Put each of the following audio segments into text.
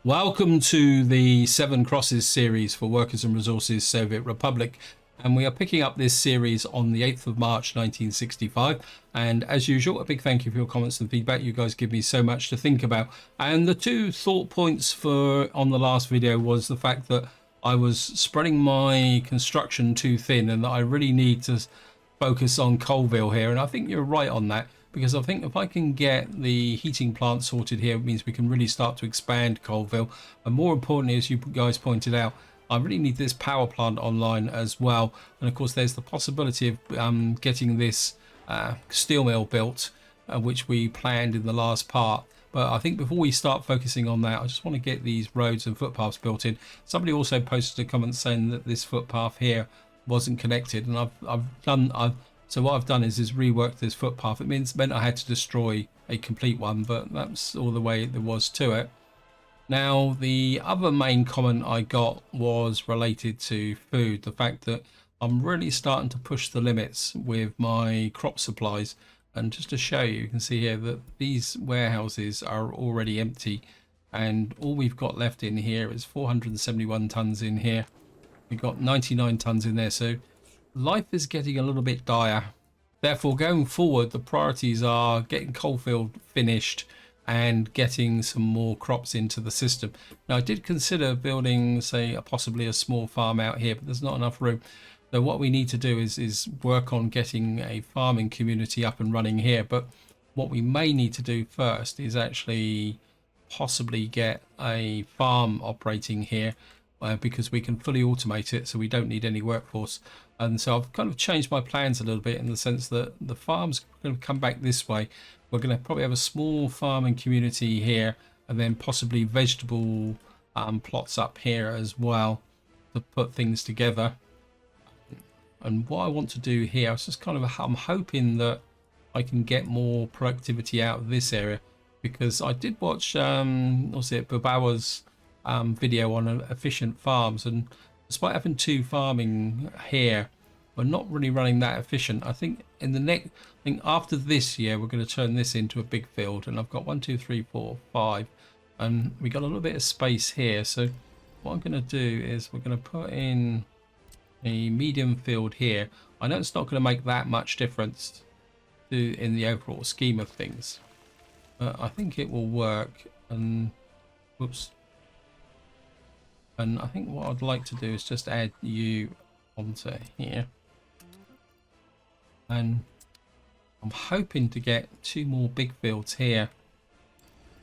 Welcome to the Seven Crosses series for Workers and Resources Soviet Republic, and we are picking up this series on the 8th of March 1965. And as usual, a big thank you for your comments and feedback. You guys give me so much to think about. And the two thought points for on the last video was the fact that I was spreading my construction too thin and that I really need to focus on Colville here, and I think you're right on that, because I think if I can get the heating plant sorted here, it means we can really start to expand Colville. And more importantly, as you guys pointed out, I really need this power plant online as well. And of course, there's the possibility of getting this steel mill built, which we planned in the last part. But I think before we start focusing on that, I just want to get these roads and footpaths built in. Somebody also posted a comment saying that this footpath here wasn't connected, and so what I've done is reworked this footpath. It meant I had to destroy a complete one, but that's all the way there was to it. Now, the other main comment I got was related to food, the fact that I'm really starting to push the limits with my crop supplies. And just to show you, you can see here that these warehouses are already empty, and all we've got left in here is 471 tons in here. We've got 99 tons in there, so life is getting a little bit dire. Therefore, going forward, the priorities are getting Coalfield finished and getting some more crops into the system. Now, I did consider building, say, possibly a small farm out here, but there's not enough room. So what we need to do is work on getting a farming community up and running here. But what we may need to do first is actually possibly get a farm operating here, because we can fully automate it, so we don't need any workforce. And so I've kind of changed my plans a little bit in the sense that the farm's going to come back this way. We're going to probably have a small farming community here, and then possibly vegetable plots up here as well to put things together. And what I want to do here is just I'm hoping that I can get more productivity out of this area, because I did watch Babawa's video on efficient farms, and despite having two farming here, we're not really running that efficient. I think after this year, we're going to turn this into a big field, and I've got 1, 2, 3, 4, 5, and we got a little bit of space here. So what I'm going to do is we're going to put in a medium field here. I know it's not going to make that much difference in the overall scheme of things, but I think it will work. And whoops. And I think what I'd like to do is just add you onto here. And I'm hoping to get 2 more big fields here.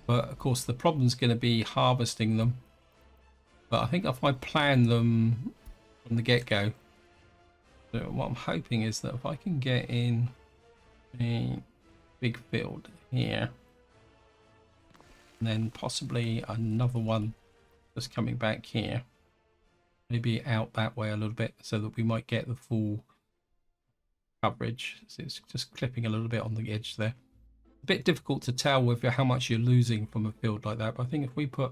But of course the problem's going to be harvesting them. But I think if I plan them from the get-go, so what I'm hoping is that if I can get in a big field here, and then possibly another one just coming back here, maybe out that way a little bit, so that we might get the full coverage. So it's just clipping a little bit on the edge there. A bit difficult to tell with how much you're losing from a field like that, but I think if we put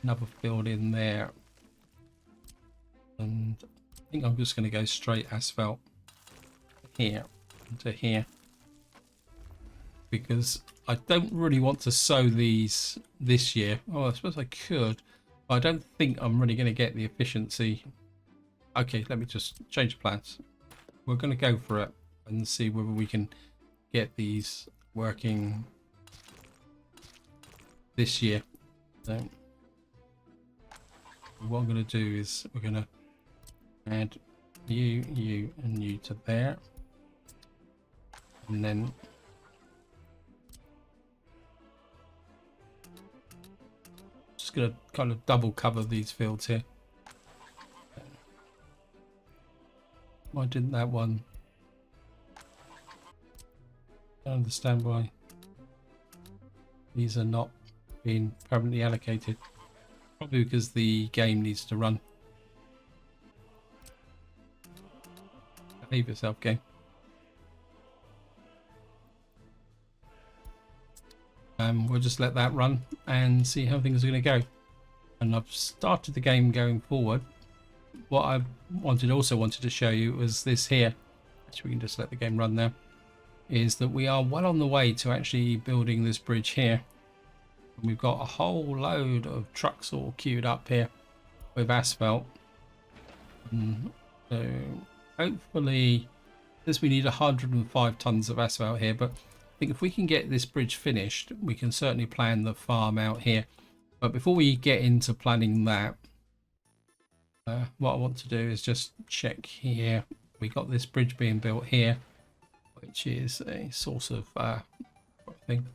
another field in there, and I think I'm just going to go straight asphalt here into here, because I don't really want to sow these this year. Oh, I suppose I could, but I don't think I'm really going to get the efficiency. Okay, let me just change plans. We're going to go for it and see whether we can get these working this year. So what I'm going to do is we're going to add you, and you to there, and then just going to kind of double cover these fields here. Why didn't that one? I don't understand why these are not being permanently allocated. Probably because the game needs to run. Behave yourself, game. We'll just let that run and see how things are going to go. And I've started the game going forward. What I also wanted to show you was this here. Actually, we can just let the game run now. Is that we are well on the way to actually building this bridge here. We've got a whole load of trucks all queued up here with asphalt. So hopefully, this we need 105 tons of asphalt here, but I think if we can get this bridge finished, we can certainly plan the farm out here. But before we get into planning that, what I want to do is just check here. We got this bridge being built here, which is a source of thing.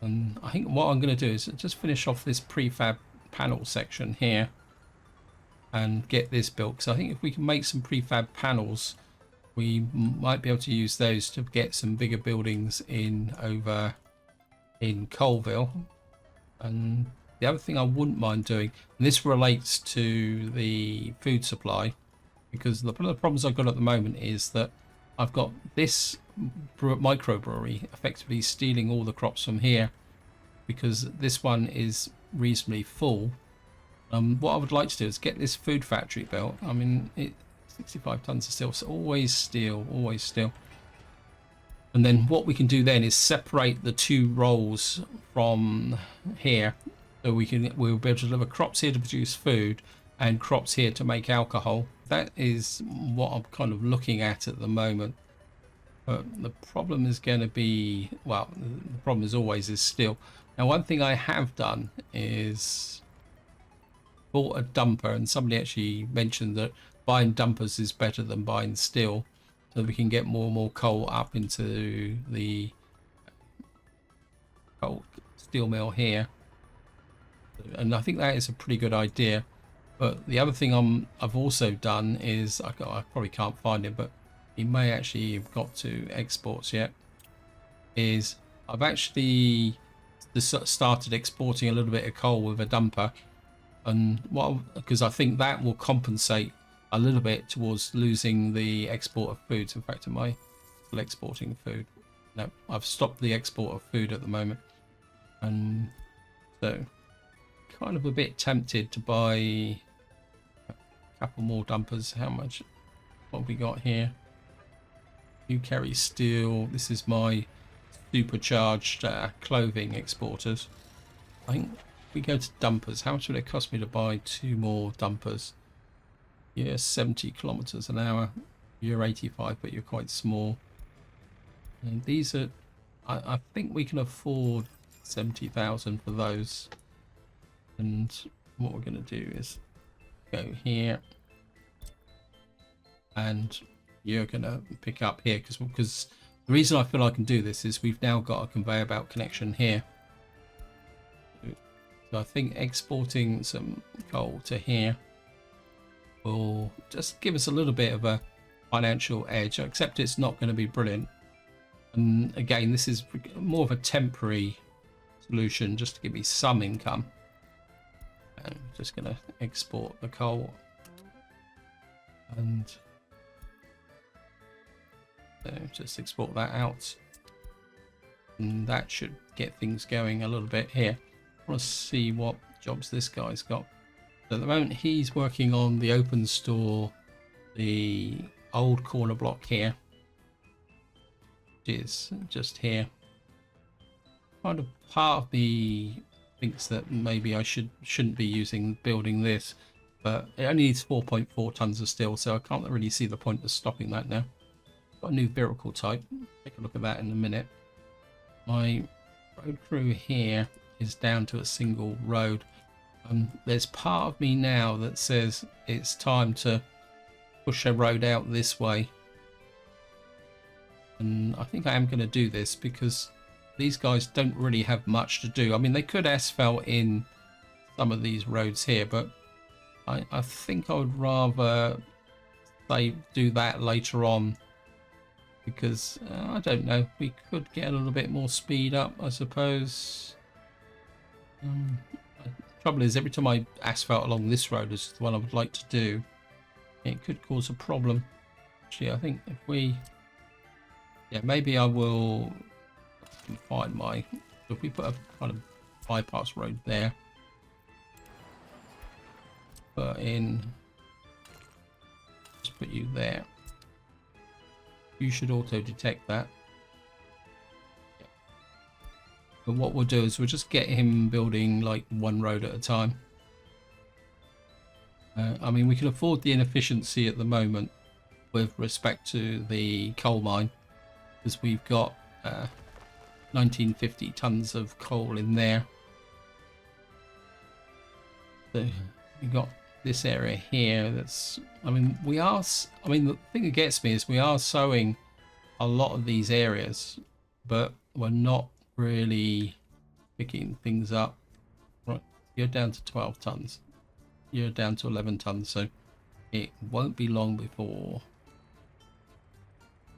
And I think what I'm going to do is just finish off this prefab panel section here and get this built, because I think if we can make some prefab panels, we might be able to use those to get some bigger buildings in over in Colville. And the other thing I wouldn't mind doing, and this relates to the food supply, because one of the problems I've got at the moment is that I've got this microbrewery effectively stealing all the crops from here, because this one is reasonably full. What I would like to do is get this food factory built. I mean, 65 tons of steel, so always steel, always steel. And then what we can do then is separate the two rolls from here, so we'll be able to deliver crops here to produce food and crops here to make alcohol. That is what I'm kind of looking at the moment. But the problem is going to be, well, the problem as always is steel. Now, one thing I have done is bought a dumper, and somebody actually mentioned that buying dumpers is better than buying steel, so we can get more and more coal up into the coal steel mill here. And I think that is a pretty good idea. But the other thing I've also done is, I probably can't find it, but he may actually have got to exports yet, is I've actually started exporting a little bit of coal with a dumper. And because I think that will compensate a little bit towards losing the export of foods. In fact, am I still exporting food? No, I've stopped the export of food at the moment. And so kind of a bit tempted to buy a couple more dumpers. How much? What have we got here? You carry steel. This is my supercharged clothing exporters. I think we go to dumpers. How much would it cost me to buy 2 more dumpers? You're 70 kilometers an hour. You're 85, but you're quite small. And these are, I think we can afford 70,000 for those. And what we're going to do is go here, and you're going to pick up here, because the reason I feel I can do this is we've now got a conveyor belt connection here. So I think exporting some coal to here will just give us a little bit of a financial edge, except it's not going to be brilliant. And again, this is more of a temporary solution just to give me some income. And I'm just going to export the coal, and just export that out, and that should get things going a little bit here. I want to see what jobs this guy's got. So at the moment he's working on the open store, the old corner block here, which is just here. Kind of part of me thinks that maybe I shouldn't be building this, but it only needs 4.4 tons of steel, so I can't really see the point of stopping that now. Got a new vehicle type. Take a look at that in a minute. My road crew here is down to a single road. There's part of me now that says it's time to push a road out this way, and I think I am going to do this because these guys don't really have much to do. I mean, they could asphalt in some of these roads here, but I think I would rather they do that later on, because I don't know, we could get a little bit more speed up, I suppose. The trouble is, every time I asphalt along this road, is the one I would like to do, it could cause a problem. Actually, I think if we, yeah, maybe I will find my, if we put a kind of bypass road there, put in, just put you there. You should auto detect that. But what we'll do is we'll just get him building like one road at a time. I mean, we can afford the inefficiency at the moment with respect to the coal mine, because we've got 1950 tons of coal in there. So we've got this area here that's, I mean, the thing that gets me is we are sowing a lot of these areas, but we're not really picking things up. Right, you're down to 12 tons. You're down to 11 tons, so it won't be long before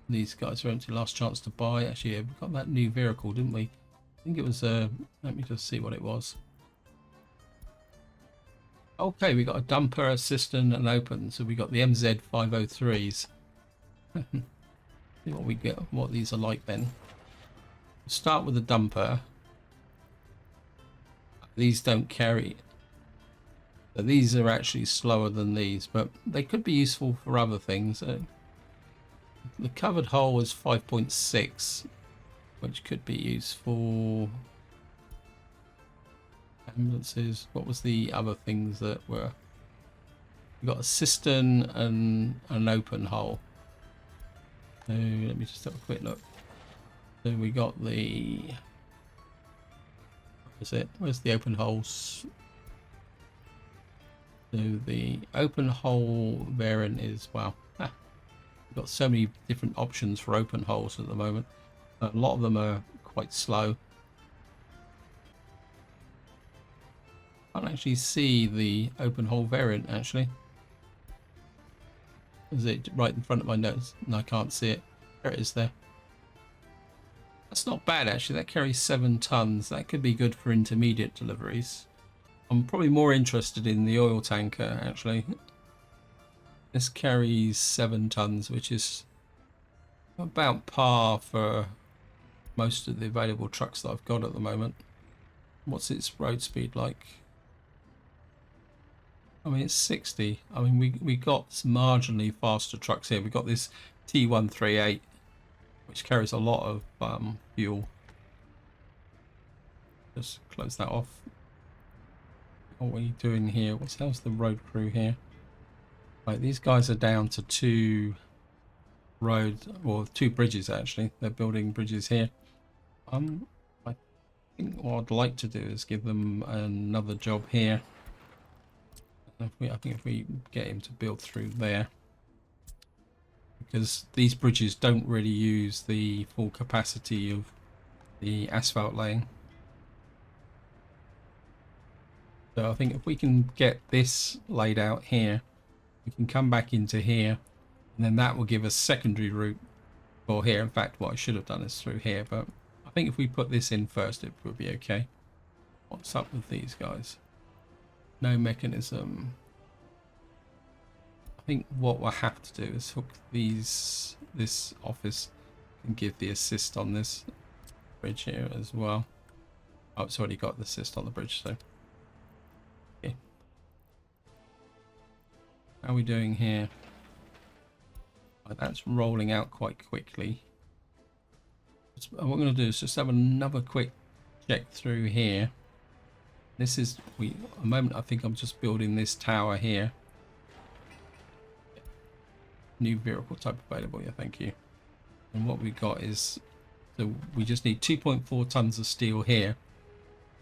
these guys are empty. Last chance to buy. Actually, yeah, we got that new vehicle, didn't we? I think it was, let me just see what it was. Okay, we got a dumper, a cistern, and open. So we got the MZ 503s. See what we get, what these are like then. Start with the dumper. These don't carry. So these are actually slower than these, but they could be useful for other things. The covered hull is 5.6, which could be used for ambulances. What was the other things that were? We got a cistern and an open hull. So let me just have a quick look. So we got the, what is it? Where's the open holes? So the open hole variant is, wow, we've got so many different options for open holes at the moment. A lot of them are quite slow. I can't actually see the open hole variant actually. Is it right in front of my nose? No, I can't see it. There it is there. That's not bad actually. That carries 7 tons. That could be good for intermediate deliveries. I'm probably more interested in the oil tanker actually. This carries 7 tons, which is about par for most of the available trucks that I've got at the moment. What's its road speed like? I mean, it's 60. I mean, we got some marginally faster trucks here. We've got this T138, which carries a lot of fuel. Just close that off. What are you doing here? How's the road crew here? Right, these guys are down to 2 roads, or 2 bridges actually. They're building bridges here. I think what I'd like to do is give them another job here. I think if we get him to build through there, because these bridges don't really use the full capacity of the asphalt laying. So I think if we can get this laid out here, we can come back into here, and then that will give us secondary route for here. In fact, what I should have done is through here, but I think if we put this in first, it will be okay. What's up with these guys? No mechanism. I think what we'll have to do is hook this office and give the assist on this bridge here as well. Oh, it's already got the assist on the bridge, so okay. How are we doing here? Oh, that's rolling out quite quickly. What we're going to do is just have another quick check through here. This is, a moment I think I'm just building this tower here. New vehicle type available, yeah, thank you. And what we got is, so we just need 2.4 tons of steel here,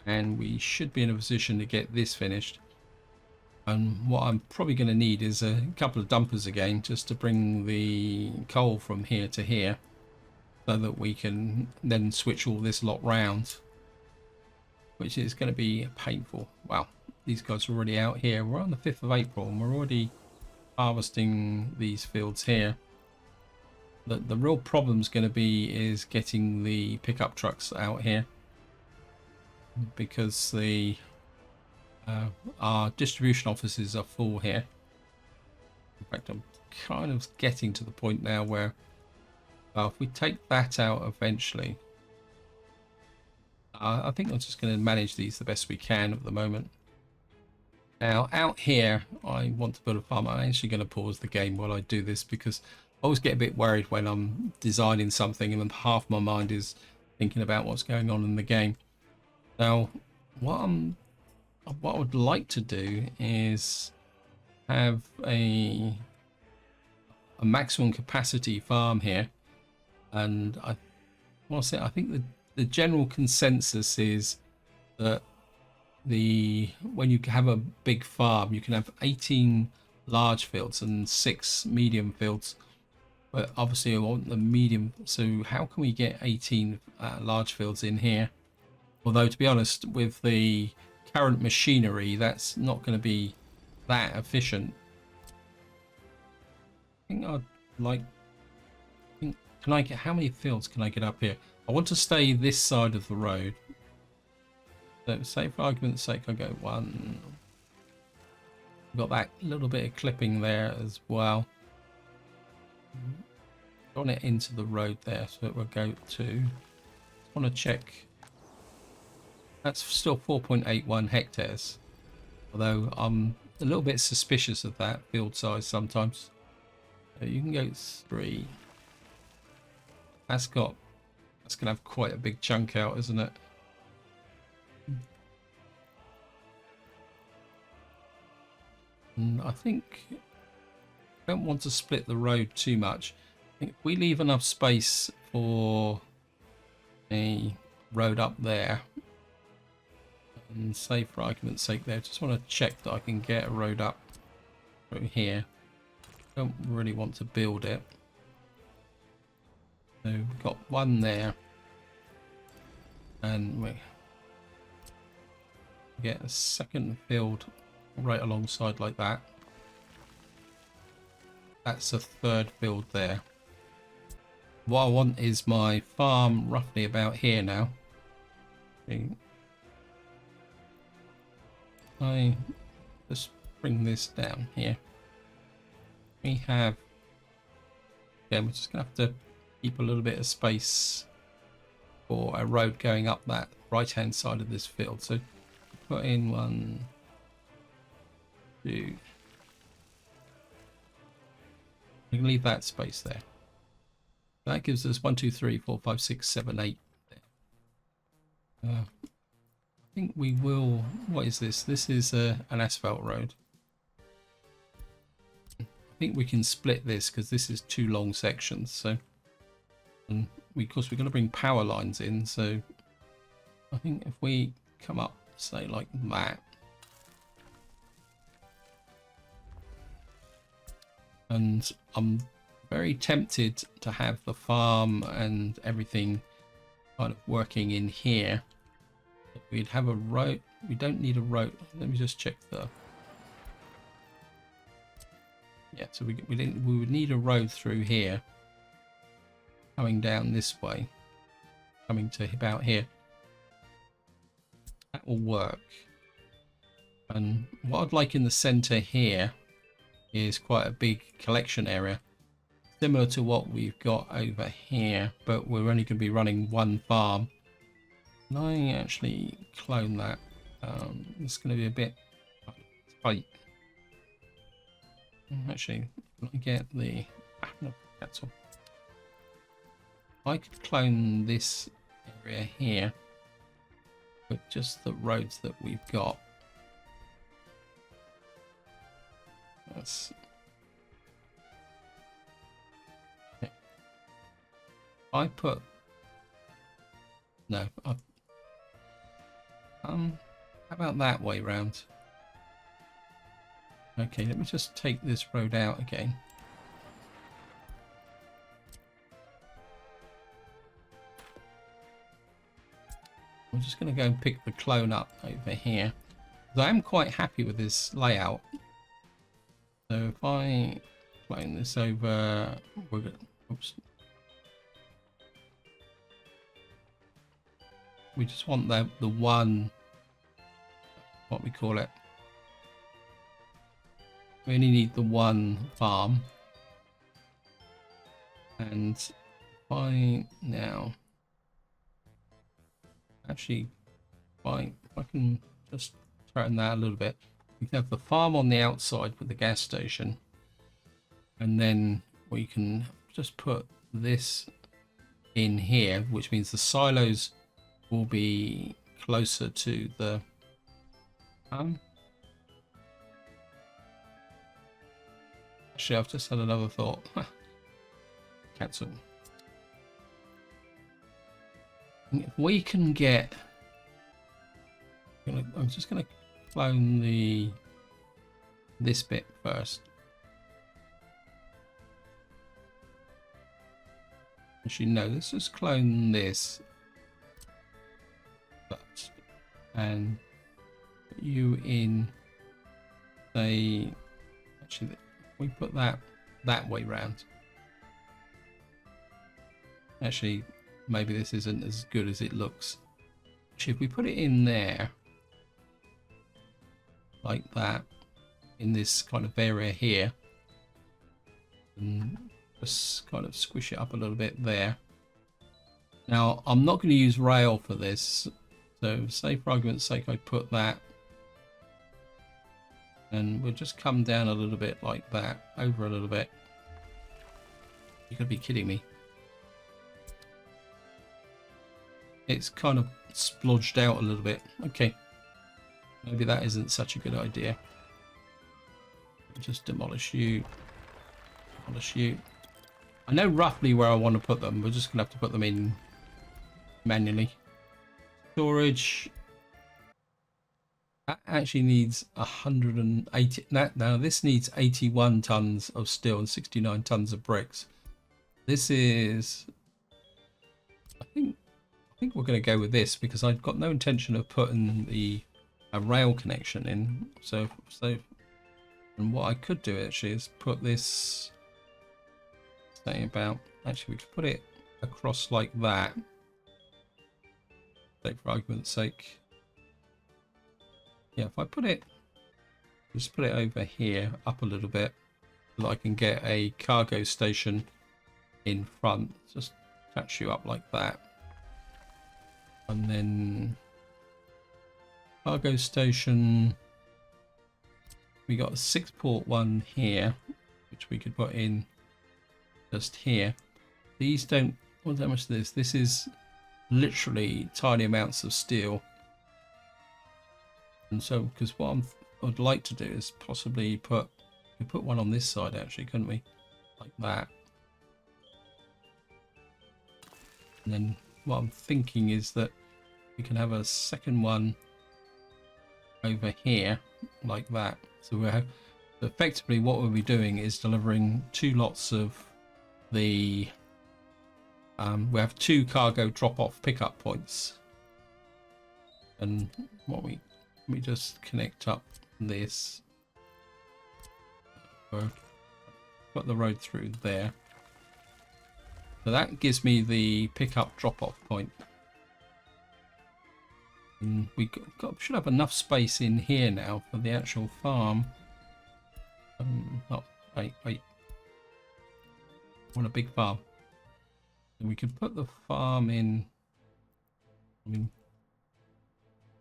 and we should be in a position to get this finished. And what I'm probably going to need is a couple of dumpers again, just to bring the coal from here to here, so that we can then switch all this lot round, which is going to be painful. Wow, these guys are already out here. We're on the 5th of April and we're already harvesting these fields here. The real problem is going to be is getting the pickup trucks out here, because the our distribution offices are full here. In fact, I'm kind of getting to the point now where if we take that out eventually, I think I'm just going to manage these the best we can at the moment. Now, out here, I want to build a farm. I'm actually going to pause the game while I do this, because I always get a bit worried when I'm designing something and then half my mind is thinking about what's going on in the game. Now, what I would like to do is have a maximum capacity farm here, and I want to say I think the general consensus is that when you have a big farm, you can have 18 large fields and 6 medium fields. But obviously, I want the medium. So how can we get 18 large fields in here? Although, to be honest, with the current machinery, that's not going to be that efficient. I think I'd like. Can I get how many fields can I get up here? I want to stay this side of the road. So, say for argument's sake, I go 1. Got that little bit of clipping there as well. On it into the road there, so it will go to. I want to check. That's still 4.81 hectares, although I'm a little bit suspicious of that field size sometimes. So you can go 3. That's gonna have quite a big chunk out, isn't it? And I think I don't want to split the road too much. I think if we leave enough space for a road up there, and say for argument's sake there, just want to check that I can get a road up through here. Don't really want to build it. So we've got 1 there, and we get a second field right alongside like that. That's a 3rd field there. What I want is my farm roughly about here now. I just bring this down here. We have, yeah, we're just gonna have to keep a little bit of space for a road going up that right hand side of this field. So put in 1, 2. We can leave that space there. That gives us 1, 2, 3, 4, 5, 6, 7, 8 there. I think we will. What is this? This is an asphalt road. I think we can split this because this is 2 long sections. So, and of course, we're going to bring power lines in. So, I think if we come up, say like that, and I'm very tempted to have the farm and everything kind of working in here. We'd have a road. We don't need a road. Let me just check the. Yeah, so we would need a road through here, coming down this way, coming to about here. That will work. And what I'd like in the center here is quite a big collection area, similar to what we've got over here, but we're only going to be running 1 farm. Can I actually clone that? It's going to be a bit tight. Actually, let me get the. No, that's all. I could clone this area here with just the roads that we've got. That's. Okay. I put. No. How about that way round? Okay, let me just take this road out again. I'm just going to go and pick the clone up over here. I am quite happy with this layout. So if I clone this over, we're going to, oops. We just want the one, what we call it. We only need the 1 farm. And if I can just turn that a little bit. We can have the farm on the outside with the gas station. And then we can just put this in here, which means the silos will be closer to the actually, I've just had another thought. Cancel. If we can get, I'm just going to clone this bit first. Actually, no, let's just clone this first and put you in. Say, actually, we put that way round. Actually, maybe this isn't as good as it looks. Actually, if we put it in there, like that, in this kind of area here, and just kind of squish it up a little bit there. Now, I'm not going to use rail for this, so say for argument's sake I put that, and we'll just come down a little bit like that, over a little bit. You're going to be kidding me. It's kind of splodged out a little bit. Okay, maybe that isn't such a good idea. Just demolish you. Demolish you. I know roughly where I want to put them. We're just going to have to put them in manually. Storage. That actually needs 180. Now this needs 81 tons of steel and 69 tons of bricks. This is, I think we're going to go with this because I've got no intention of putting a rail connection in. So and what I could do actually is put this thing about, actually we could put it across like that, say for argument's sake. Yeah, if I put it, just put it over here up a little bit so that I can get a cargo station in front. Just touch you up like that, and then cargo station. We got a 6-port one here, which we could put in just here. These don't, what's how much of this? This is literally tiny amounts of steel. And so, because what I'd like to do is possibly put one on this side actually, couldn't we? Like that. And then what I'm thinking is that we can have a second one over here, like that. So we have, effectively what we'll be doing is delivering 2 lots of the we have 2 cargo drop-off pickup points, and what we just connect up this, put the road through there, so that gives me the pickup drop-off point. And we should have enough space in here now for the actual farm. Oh, wait. I want a big farm. And we could put the farm in. I mean,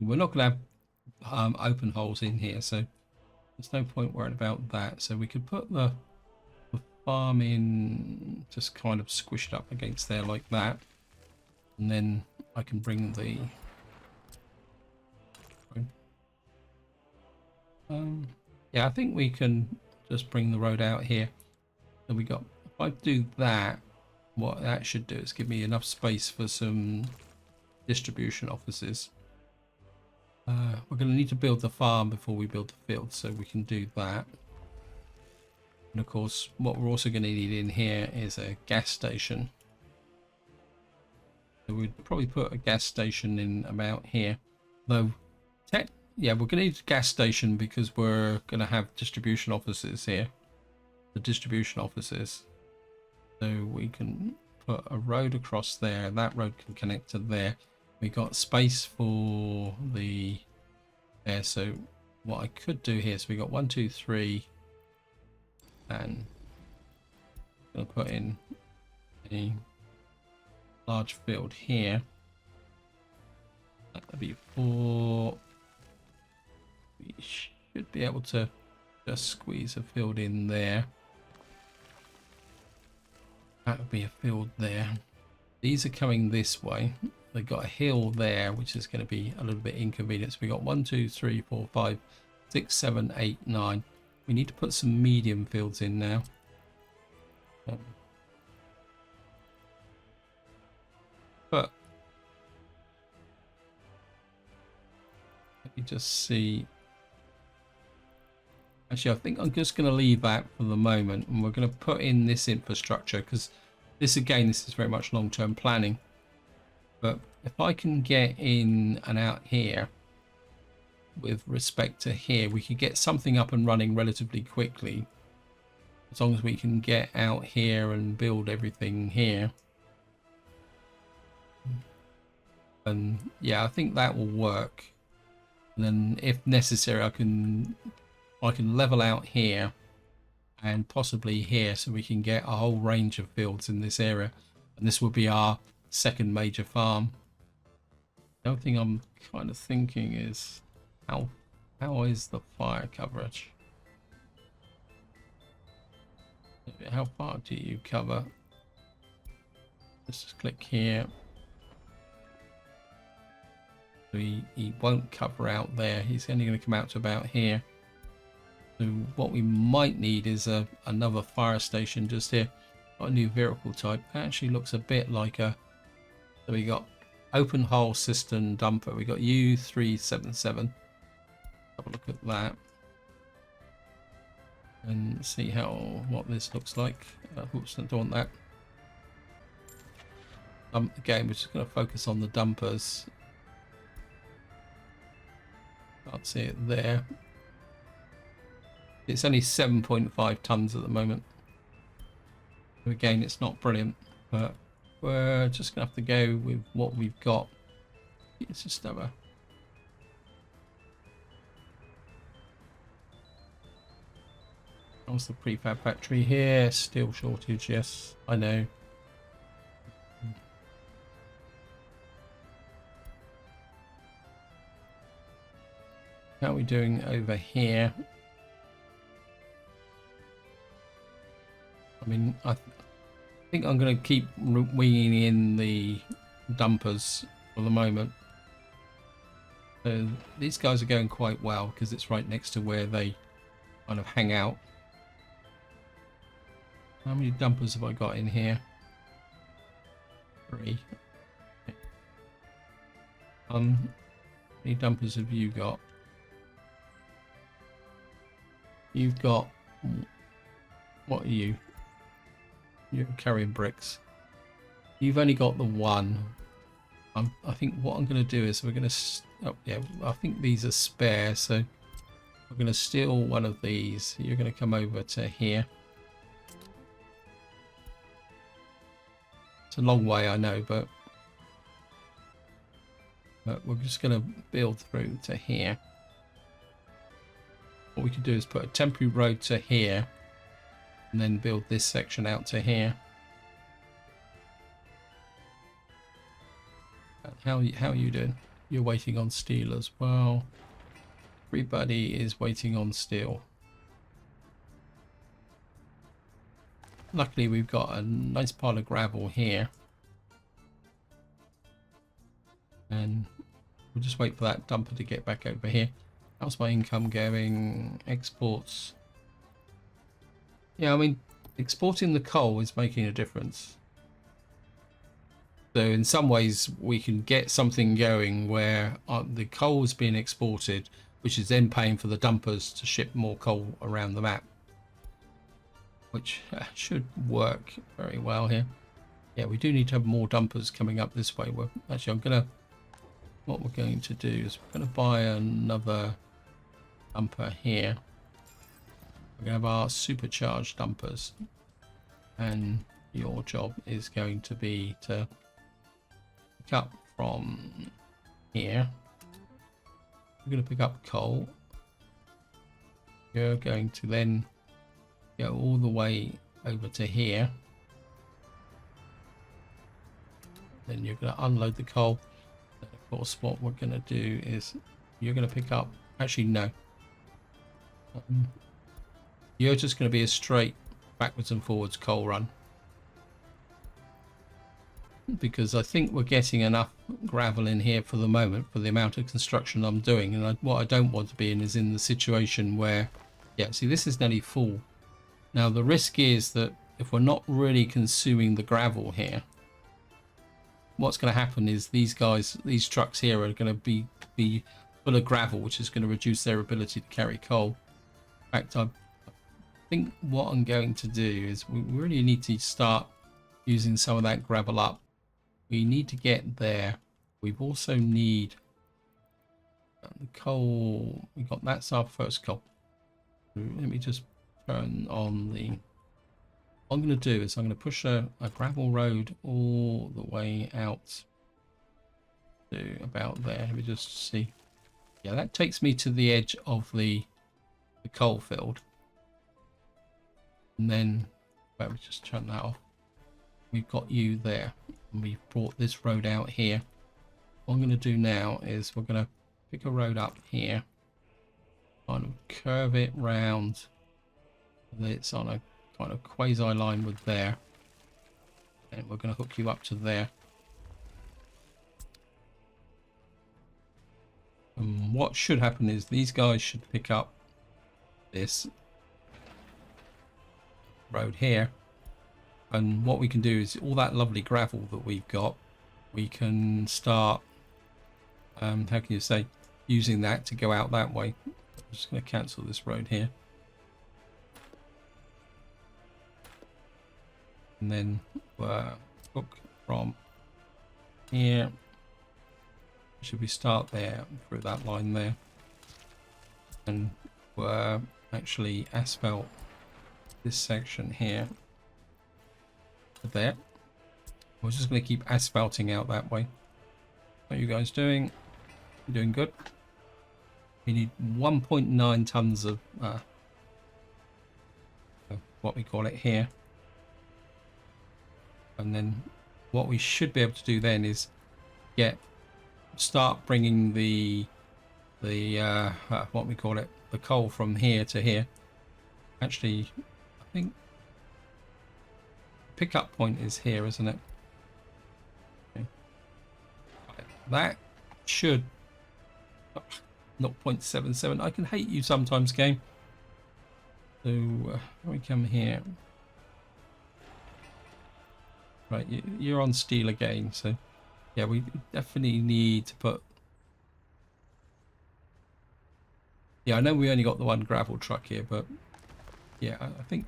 we're not going to have open holes in here, so there's no point worrying about that. So we could put the farm in, just kind of squish it up against there like that, and then I can bring the yeah, I think we can just bring the road out here. So we got, if I do that, what that should do is give me enough space for some distribution offices. We're going to need to build the farm before we build the field, so we can do that. And of course, what we're also going to need in here is a gas station. So we'd probably put a gas station in about here, though. Yeah, we're going to need a gas station because we're going to have distribution offices here. The distribution offices. So we can put a road across there. That road can connect to there. We got space for the there. So what I could do here, so we got 1, 2, 3, and I'm going to put in a large field here. That would be 4. We should be able to just squeeze a field in there. That would be a field there. These are coming this way. they've got a hill there, which is going to be a little bit inconvenient. So we got 1, 2, 3, 4, 5, 6, 7, 8, 9. We need to put some medium fields in now. But let me just see. Actually, I think I'm just going to leave that for the moment, and we're going to put in this infrastructure, because this is very much long-term planning. But if I can get in and out here with respect to here, we could get something up and running relatively quickly, as long as we can get out here and build everything here. And yeah, I think that will work. And then if necessary, I can level out here and possibly here, so we can get a whole range of fields in this area, and this will be our second major farm. The other thing I'm kind of thinking is how is the fire coverage? How far do you cover? Let's just click here. He won't cover out there. He's only going to come out to about here. So what we might need is another fire station just here. Got a new vehicle type. Actually looks a bit like a... So we got open hole cistern dumper. We got U377. Have a look at that. And see what this looks like. Oops, I don't want that. Again, we're just going to focus on the dumpers. Can't see it there. It's only 7.5 tons at the moment. So again, it's not brilliant, but we're just gonna have to go with what we've got. Let's just have a... How's the prefab factory here? Steel shortage, yes, I know. How are we doing over here? I mean, I think I'm going to keep winging in the dumpers for the moment. These guys are going quite well because it's right next to where they kind of hang out. How many dumpers have I got in here? 3. Okay. How many dumpers have you got? You've got... What are you? You're carrying bricks. You've only got the one. I think what I'm going to do is we're going to... Oh, yeah, I think these are spare, so we're going to steal one of these. You're going to come over to here. It's a long way, I know, but we're just going to build through to here. What we could do is put a temporary road to here, and then build this section out to here. How are you doing? You're waiting on steel as well. Everybody is waiting on steel. Luckily, we've got a nice pile of gravel here. And we'll just wait for that dumper to get back over here. How's my income going? Exports. Yeah, I mean, exporting the coal is making a difference. So in some ways, we can get something going where the coal is being exported, which is then paying for the dumpers to ship more coal around the map, which should work very well here. Yeah, we do need to have more dumpers coming up this way. Well, actually, what we're going to do is we're going to buy another dumper here. We're going to have our supercharged dumpers, and your job is going to be to pick up from here. We're going to pick up coal. You're going to then go all the way over to here. Then you're going to unload the coal. And of course, what we're going to do is you're going to pick up... Actually, no. You're just going to be a straight backwards and forwards coal run. because I think we're getting enough gravel in here for the moment for the amount of construction I'm doing. And what I don't want to be in is in the situation where, yeah, see, this is nearly full. Now the risk is that if we're not really consuming the gravel here, what's going to happen is these trucks here are going to be full of gravel, which is going to reduce their ability to carry coal. In fact, I think what I'm going to do is we really need to start using some of that gravel up. We need to get there. We also need the coal. We got, that's our first coal. Let me just turn on the, what I'm going to do is I'm going to push a gravel road all the way out to about there. Let me just see. Yeah, that takes me to the edge of the coal field. And then, let me just turn that off. We've got you there. And we've brought this road out here. What I'm going to do now is we're going to pick a road up here. Kind of curve it round. It's on a kind of quasi line with there. And we're going to hook you up to there. And what should happen is these guys should pick up this road here. And what we can do is all that lovely gravel that we've got, we can start, how can you say, using that to go out that way. I'm just going to cancel this road here. And then hook from here. Should we start there through that line there? And actually asphalt this section here. There. We're just going to keep asphalting out that way. What are you guys doing? You're doing good. We need 1.9 tons of what we call it here. And then what we should be able to do then is start bringing the what we call it, the coal from here to here. Actually, I think pickup point is here, isn't it? Okay. That should 0.77. I can hate you sometimes, game. So we come here. Right, you're on steel again, so yeah, we definitely need to put. Yeah, I know we only got the one gravel truck here, but yeah, I think.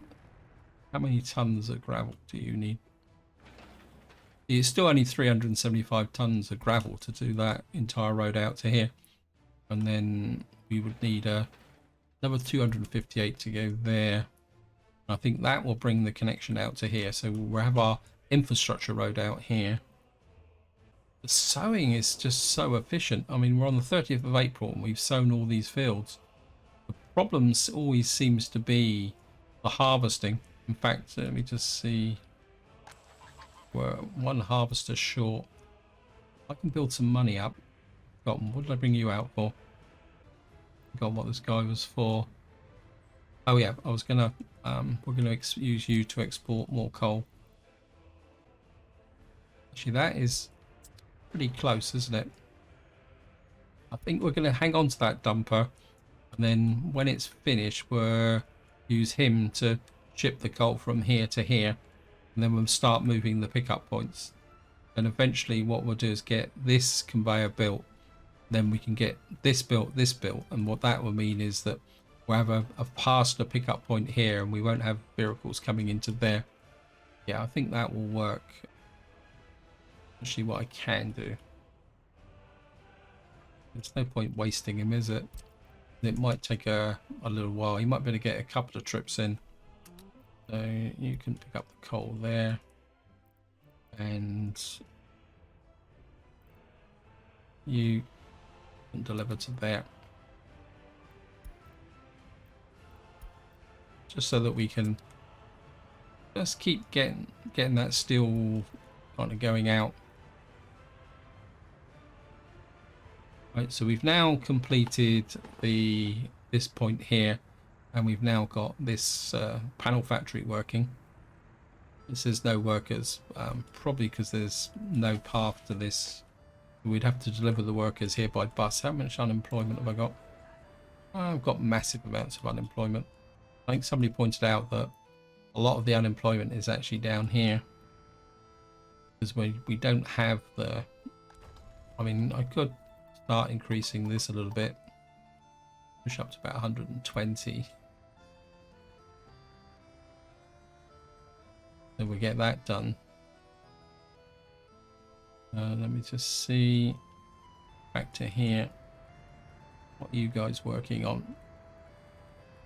How many tons of gravel do you need? It's still only 375 tons of gravel to do that entire road out to here. And then we would need another 258 to go there. I think that will bring the connection out to here. So we'll have our infrastructure road out here. The sowing is just so efficient. I mean, we're on the 30th of April and we've sown all these fields. The problem always seems to be the harvesting. In fact, let me just see. We're one harvester short. I can build some money up. What did I bring you out for? Forgot what this guy was for. Oh yeah, I was gonna. We're gonna use you to export more coal. Actually, that is pretty close, isn't it? I think we're gonna hang on to that dumper, and then when it's finished, we'll use him to ship the coal from here to here, and then we'll start moving the pickup points. And eventually what we'll do is get this conveyor built, then we can get this built, and what that will mean is that we'll have a past a pickup point here and we won't have vehicles coming into there. Yeah, I think that will work. Actually, what I can do, there's no point wasting him, is it? It might take a little while. He might be able to get a couple of trips in. So you can pick up the coal there, and you can deliver to there, just so that we can just keep getting that steel kind of going out. Right, so we've now completed this point here. And we've now got this panel factory working. It says no workers, probably because there's no path to this. We'd have to deliver the workers here by bus. How much unemployment have I got? I've got massive amounts of unemployment. I think somebody pointed out that a lot of the unemployment is actually down here, because we don't have the... I mean, I could start increasing this a little bit, push up to about 120. So we get that done. Let me just see, back to here. What are you guys working on?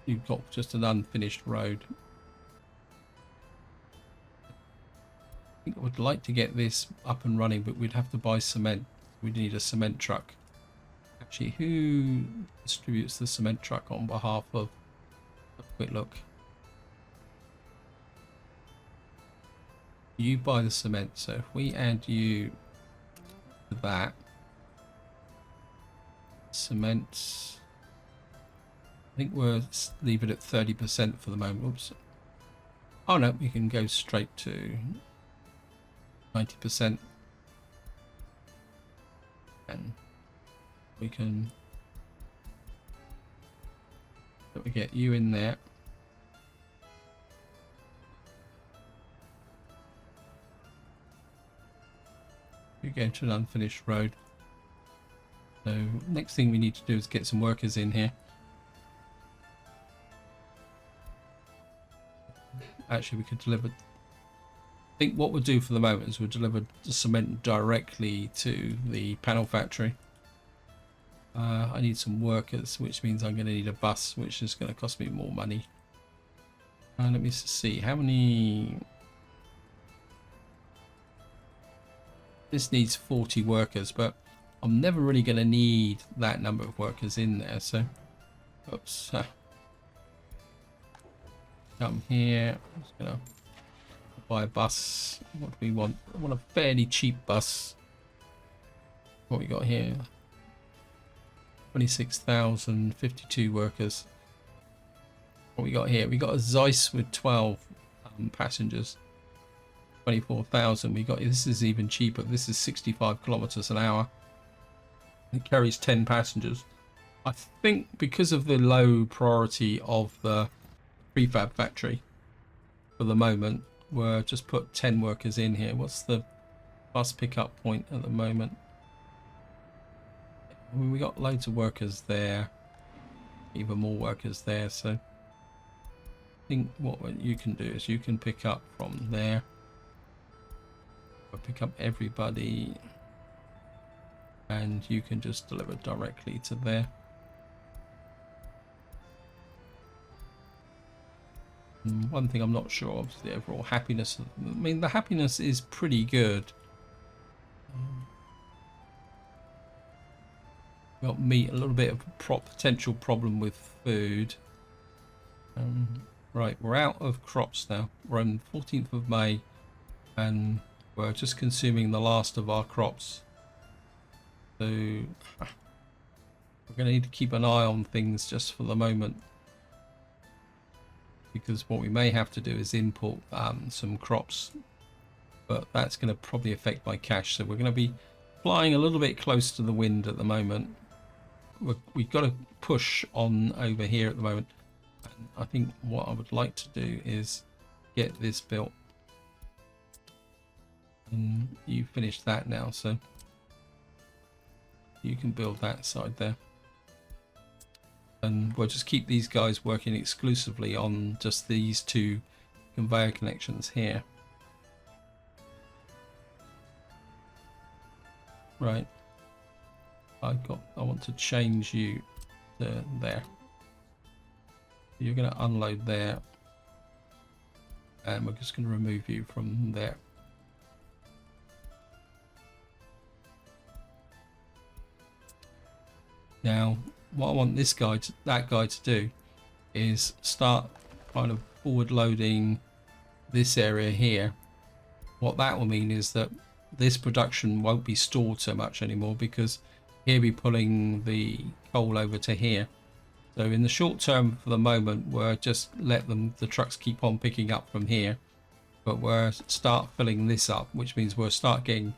You've got just an unfinished road. I think I would like to get this up and running, but we'd have to buy cement. We'd need a cement truck. Actually, who distributes the cement truck on behalf of... A quick look. You buy the cement, so if we add you to that, cement, I think we'll leave it at 30% for the moment. Oops. Oh no, we can go straight to 90%, and we can, so we get you in there. We go to an unfinished road. So next thing we need to do is get some workers in here. Actually, we could deliver... I think what we'll do for the moment is we'll deliver the cement directly to the panel factory. I need some workers, which means I'm going to need a bus, which is going to cost me more money. Let me see, how many... This needs 40 workers, but I'm never really going to need that number of workers in there, so... Oops. Come here. I'm just going to buy a bus. What do we want? I want a fairly cheap bus. What we got here? 26,000, 52 workers. What we got here? We got a Zeiss with 12 passengers. 24,000. We got, this is even cheaper. This is 65 kilometers an hour. It carries 10 passengers. I think because of the low priority of the prefab factory for the moment, we'll just put 10 workers in here. What's the bus pickup point at the moment? I mean, we got loads of workers there, even more workers there, so I think what you can do is you can pick up from there. Pick up everybody, and you can just deliver directly to there. One thing I'm not sure of is the overall happiness. I mean, the happiness is pretty good. Got meat, a little bit of a potential problem with food. Right, we're out of crops now. We're on 14th of May, and we're just consuming the last of our crops. So we're going to need to keep an eye on things just for the moment, because what we may have to do is import some crops, but that's going to probably affect my cash. So we're going to be flying a little bit close to the wind at the moment. We've got to push on over here at the moment. And I think what I would like to do is get this built. And you finished that now, so you can build that side there, and we'll just keep these guys working exclusively on just these two conveyor connections here. Right, I want to change you to there. You're going to unload there, and we're just going to remove you from there. Now, what I want this guy, that guy to do is start kind of forward loading this area here. What that will mean is that this production won't be stored so much anymore, because he'll be pulling the coal over to here. So in the short term, for the moment, we'll just let the trucks keep on picking up from here. but we'll start filling this up, which means we'll start getting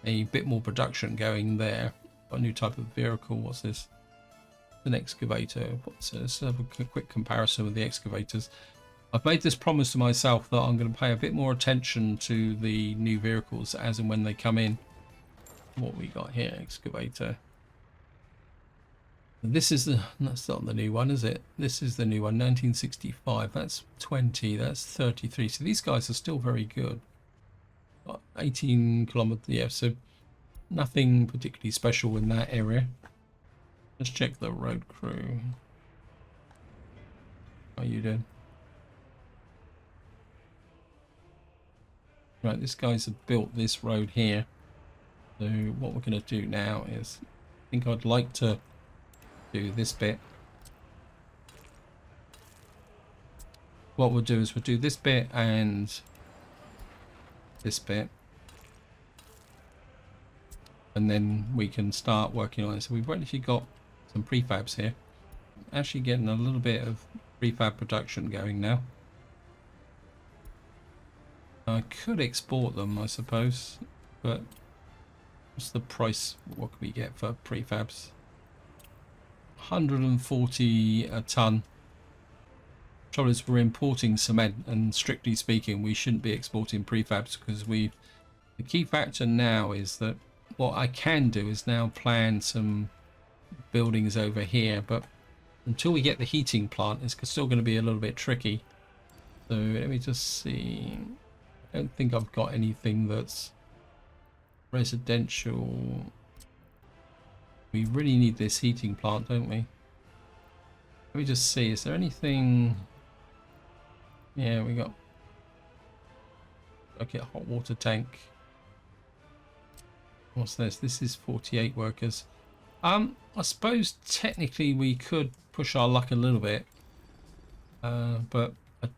a bit more production going there. Got a new type of vehicle. What's this? An excavator. Let's have a quick comparison with the excavators. I've made this promise to myself that I'm going to pay a bit more attention to the new vehicles as and when they come in. What we got here, excavator. This is that's not the new one, is it? This is the new one, 1965. That's 20, that's 33. So these guys are still very good. 18 kilometers, yeah, so nothing particularly special in that area. Let's check the road crew. How are you doing? Right, this guy's built this road here. So what we're going to do now is, I think I'd like to do this bit. What we'll do is we'll do this bit and this bit, and then we can start working on it. So we've actually got some prefabs here, actually getting a little bit of prefab production going now. I could export them, I suppose, but what's the price? What can we get for prefabs? 140 a ton. Trouble is, we're importing cement, and strictly speaking, we shouldn't be exporting prefabs because the key factor now is that what I can do is now plan some buildings over here, but until we get the heating plant, it's still going to be a little bit tricky. So let me just see. I don't think I've got anything that's residential. We really need this heating plant, don't we? Let me just see, is there anything? Yeah, we got okay, a hot water tank. What's this? This is 48 workers. I suppose technically we could push our luck a little bit, but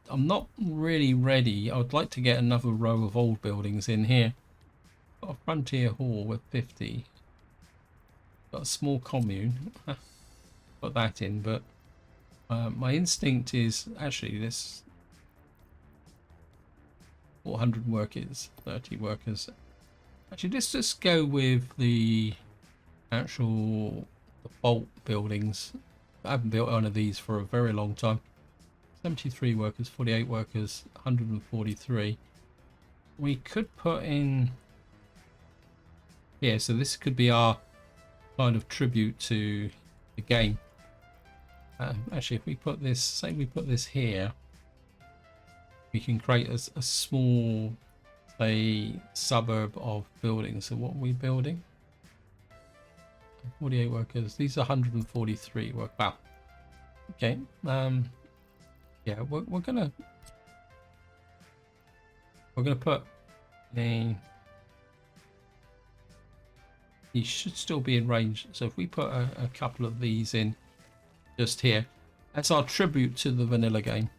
I'm not really ready. I would like to get another row of old buildings in here. Got a frontier hall with 50. Got a small commune. Put that in, but my instinct is actually this 400 workers, 30 workers. Actually, let's just go with the actual bulk buildings. I haven't built one of these for a very long time. 73 workers, 48 workers, 143. We could put in, yeah, so this could be our kind of tribute to the game. Actually, if we put this, say we put this here, we can create a small, say, suburb of buildings. So what are we building? 48 workers. These are 143 work. Wow. Okay. Yeah, we're gonna put a. He should still be in range. So if we put a couple of these in just here, that's our tribute to the vanilla game.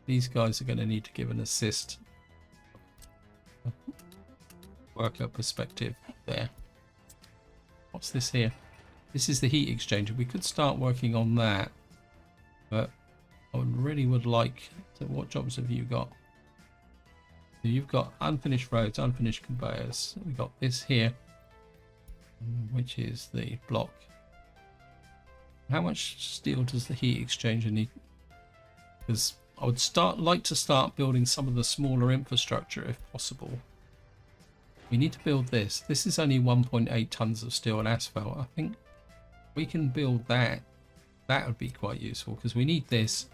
These guys are going to need to give an assist. Worker perspective there. What's this here? This is the heat exchanger. We could start working on that, but I really would like to. What jobs have you got? So you've got unfinished roads, unfinished conveyors. We've got this here, which is the block. How much steel does the heat exchanger need? Because I would like to start building some of the smaller infrastructure if possible. We need to build this. This is only 1.8 tons of steel and asphalt. I think we can build that. That would be quite useful because we need this,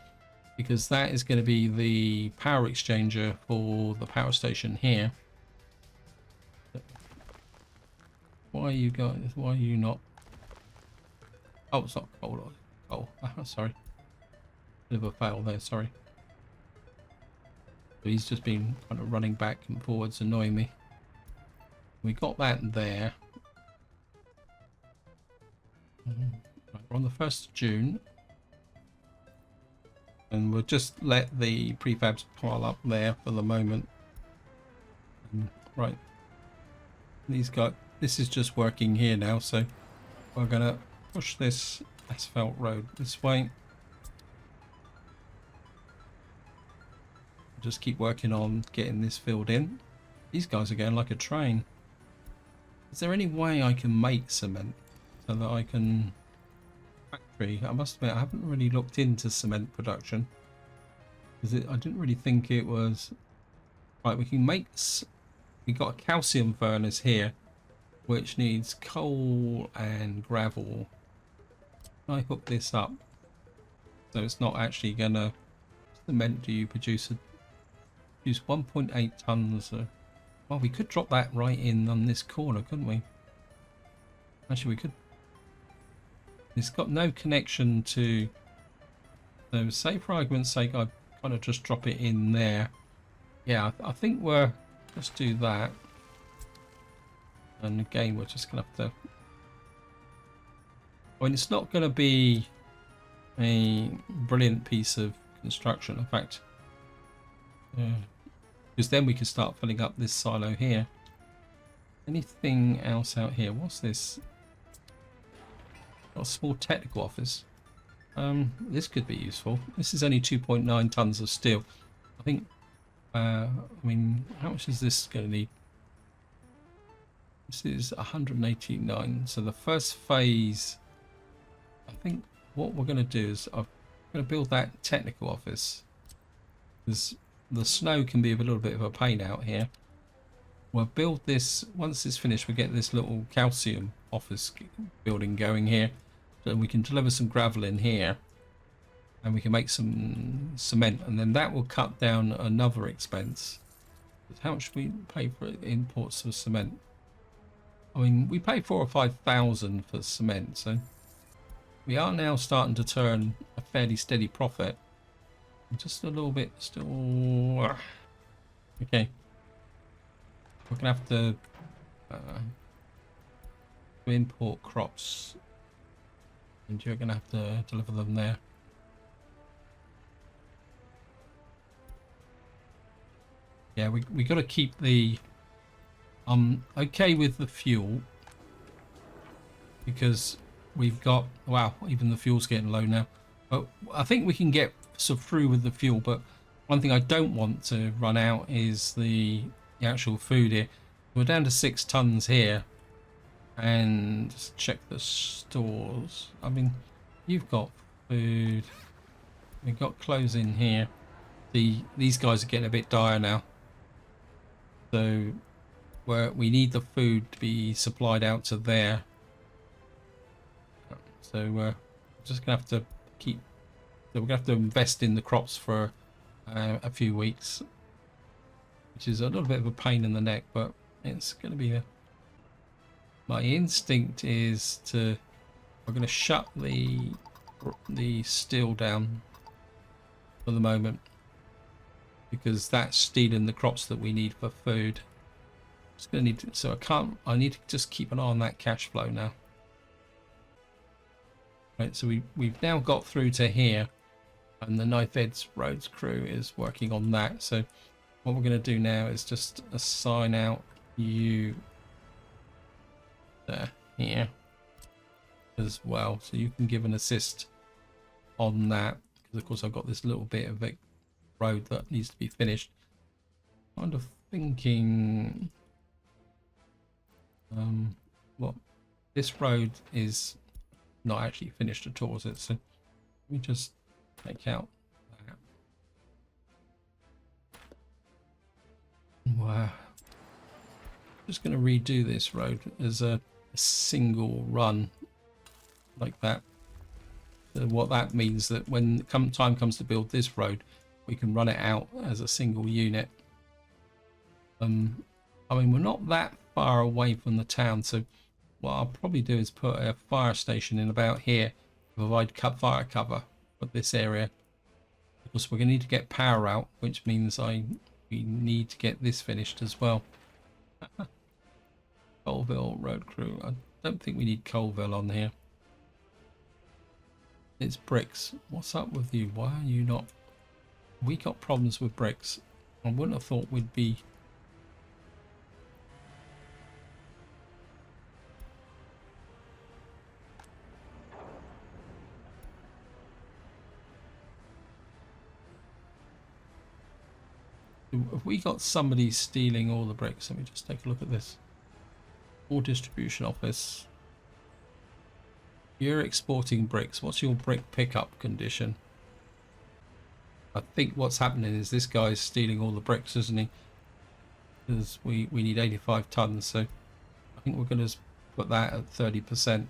because that is going to be the power exchanger for the power station here. Why are you guys? Why are you not? Oh, it's not coal. Oh, sorry. Bit of a fail there. Sorry. So he's just been kind of running back and forwards, annoying me. We got that there. Right, we're on the 1st of June. And we'll just let the prefabs pile up there for the moment. Right. These guys, this is just working here now, so we're gonna push this asphalt road this way. Just keep working on getting this filled in. These guys are going like a train. Is there any way I can make cement so that I can factory? I must admit I haven't really looked into cement production because I didn't really think it was right. We can make. We got a calcium furnace here, which needs coal and gravel. Can I hook this up so it's not actually gonna cement? Do you produce 1.8 tons? Well, we could drop that right in on this corner, couldn't we? Actually, we could. It's got no connection to. So, say for argument's sake, I kind of just drop it in there. Yeah, I think we're. Let's do that. And again, we're just gonna have to. I mean, it's not going to be a brilliant piece of construction. In fact, because then we can start filling up this silo here. Anything else out here? What's this? Got a small technical office. This could be useful. This is only 2.9 tons of steel. I think. I mean, how much is this going to need? This is 189. So the first phase. I think what we're going to do is I'm going to build that technical office because the snow can be a little bit of a pain out here. We'll build this once it's finished. We get this little calcium office building going here, so we can deliver some gravel in here, and we can make some cement, and then that will cut down another expense. How much we pay for imports of cement? I mean, we pay 4,000 or 5,000 for cement, so. We are now starting to turn a fairly steady profit. Just a little bit still. Okay. We're going to have to import crops. And you're going to have to deliver them there. Yeah, we got to keep the... okay with the fuel. Because... We've got, wow, even the fuel's getting low now. But I think we can get through with the fuel, but one thing I don't want to run out is the actual food here. We're down to 6 tons here. And just check the stores. I mean, you've got food. We've got clothes in here. These guys are getting a bit dire now. So we need the food to be supplied out to there. So we're just gonna have to keep. So we're gonna have to invest in the crops for a few weeks, which is a little bit of a pain in the neck, but it's gonna be my instinct is to. We're gonna shut the steel down for the moment because that's stealing the crops that we need for food. It's gonna need to, so I need to just keep an eye on that cash flow now. Right, so we've now got through to here, and the Knife Edge Roads crew is working on that. So what we're going to do now is just assign out you here as well, so you can give an assist on that. Because of course I've got this little bit of a road that needs to be finished. Kind of thinking, well, this road is not actually finished at all, is it? So let me just take out that. Wow. Just going to redo this road as a single run like that. So what that means that when time comes to build this road, we can run it out as a single unit. I mean, we're not that far away from the town, so what I'll probably do is put a fire station in about here to provide fire cover for this area. Because we're going to need to get power out, which means we need to get this finished as well. Colville Road Crew. I don't think we need Colville on here. It's bricks. What's up with you? Why are you not? We got problems with bricks. I wouldn't have thought we'd be. Have we got somebody stealing all the bricks? Let me just take a look at this. Or distribution office. You're exporting bricks. What's your brick pickup condition? I think what's happening is this guy's stealing all the bricks, isn't he? Because we need 85 tons, so I think we're going to put that at 30%.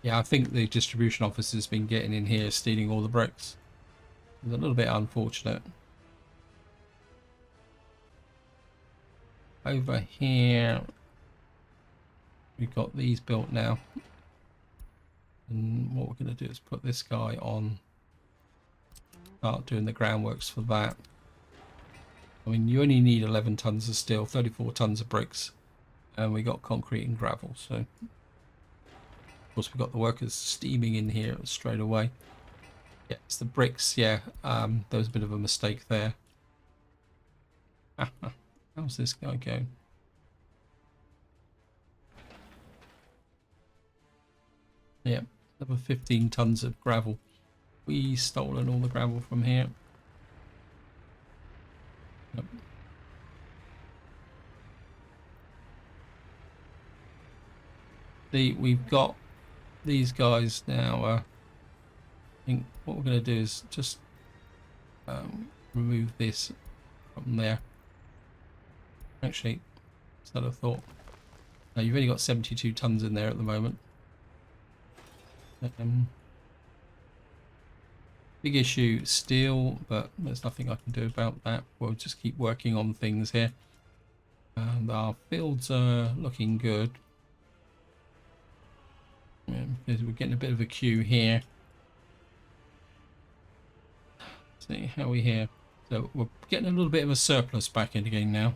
Yeah, I think the distribution office has been getting in here, stealing all the bricks. It's a little bit unfortunate. Over here, we've got these built now. And what we're going to do is put this guy on, start doing the groundworks for that. I mean, you only need 11 tons of steel, 34 tons of bricks, and we got concrete and gravel. So, of course, we've got the workers steaming in here straight away. Yeah, it's the bricks. Yeah, there was a bit of a mistake there. How's this guy going? Yeah, another 15 tons of gravel. We stolen all the gravel from here. Yep. See, we've got these guys now. I think what we're going to do is just remove this from there. Actually, it's not a thought. No, you've only got 72 tons in there at the moment. Big issue, steel, but there's nothing I can do about that. We'll just keep working on things here. And our fields are looking good. Yeah, we're getting a bit of a queue here. See how we here. So we're getting a little bit of a surplus back in again now.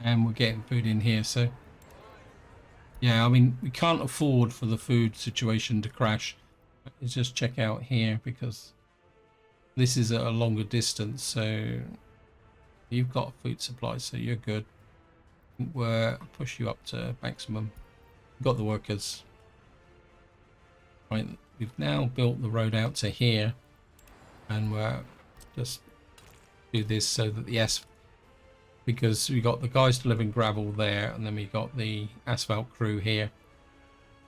And we're getting food in here, so yeah, I mean, we can't afford for the food situation to crash. Let's just check out here, because this is at a longer distance, so you've got food supply, so you're good. We'll push you up to maximum. We've got the workers. Right, we've now built the road out to here, and we're just do this so that the because we got the guys delivering gravel there, and then we got the asphalt crew here.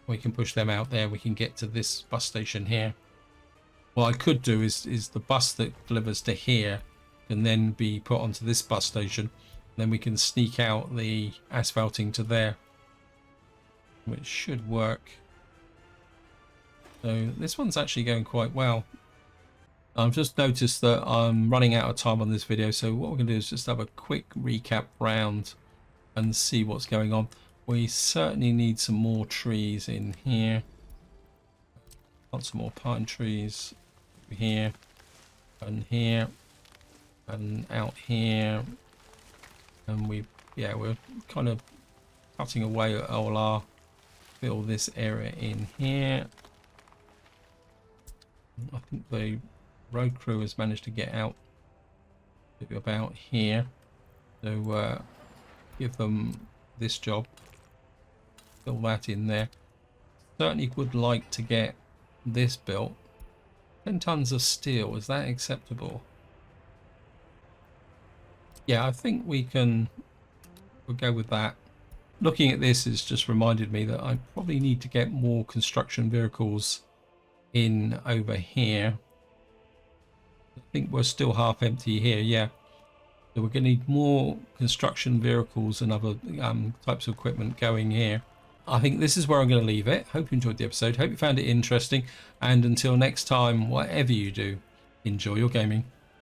We can push them out there. We can get to this bus station here. What I could do is the bus that delivers to here can then be put onto this bus station. Then we can sneak out the asphalting to there, which should work. So this one's actually going quite well. I've just noticed that I'm running out of time on this video, so what we're going to do is just have a quick recap round and see what's going on. We certainly need some more trees in here. Got some more pine trees here and out here, and we're kind of cutting away at all our fill this area in here. I think the road crew has managed to get out to about here, so give them this job, fill that in there. Certainly would like to get this built. 10 tons of steel, is that acceptable? Yeah, I think we'll go with that. Looking at this has just reminded me that I probably need to get more construction vehicles in over here. I think we're still half empty here, yeah. So we're going to need more construction vehicles and other types of equipment going here. I think this is where I'm going to leave it. Hope you enjoyed the episode. Hope you found it interesting. And until next time, whatever you do, enjoy your gaming.